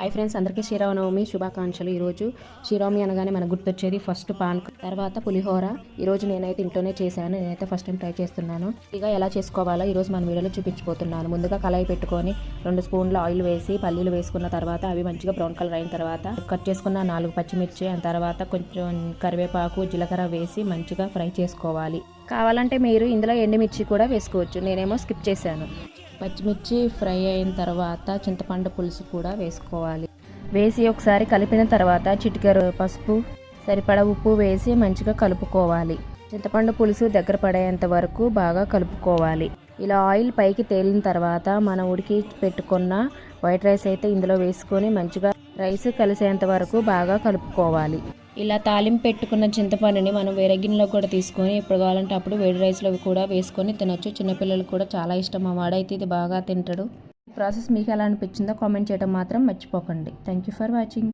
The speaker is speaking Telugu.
హాయ్ ఫ్రెండ్స్, అందరికీ శ్రీరామనవమి శుభాకాంక్షలు. ఈరోజు శ్రీరామి అనగానే మనకు గుర్తొచ్చేది ఫస్ట్ పాన్, తర్వాత పులిహోర. ఈరోజు నేనైతే ఇంట్లోనే చేశాను. నేనైతే ఫస్ట్ టైం ట్రై చేస్తున్నాను. ఇక ఎలా చేసుకోవాలో ఈరోజు మన వీడియోలో చూపించిపోతున్నాను. ముందుగా కళాయి పెట్టుకొని 2 స్పూన్ల ఆయిల్ వేసి పల్లీలు వేసుకున్న తర్వాత అవి మంచిగా బ్రౌన్ కలర్ అయిన తర్వాత కట్ చేసుకున్న 4 పచ్చిమిర్చి, ఆ తర్వాత కొంచెం కరివేపాకు, జీలకర్ర వేసి మంచిగా ఫ్రై చేసుకోవాలి. కావాలంటే మీరు ఇందులో ఎండుమిర్చి కూడా వేసుకోవచ్చు. నేనేమో స్కిప్ చేశాను. పచ్చిమిర్చి ఫ్రై అయిన తర్వాత చింతపండు పులుసు కూడా వేసుకోవాలి. వేసి ఒకసారి కలిపిన తర్వాత చిటికెడు పసుపు, సరిపడా ఉప్పు వేసి మంచిగా కలుపుకోవాలి. చింతపండు పులుసు దగ్గర పడేంత వరకు బాగా కలుపుకోవాలి. ఇలా ఆయిల్ పైకి తేలిన తర్వాత మనం ఉడికి పెట్టుకున్న వైట్ రైస్ అయితే ఇందులో వేసుకొని మంచిగా రైస్ కలిసేంత వరకు బాగా కలుపుకోవాలి. ఇలా తాలింపు పెట్టుకున్న చింతపండుని మనం వేరే గిన్నెలో కూడా తీసుకొని ఎప్పుడు కావాలంటే అప్పుడు వేడి రైస్లో కూడా వేసుకొని తినొచ్చు. చిన్నపిల్లలకు కూడా చాలా ఇష్టం. మా వాడైతే ఇది బాగా తింటాడు. ఈ ప్రాసెస్ మీకు ఎలా అనిపించిందో కామెంట్ చేయడం మాత్రం మర్చిపోకండి. Thank you for watching.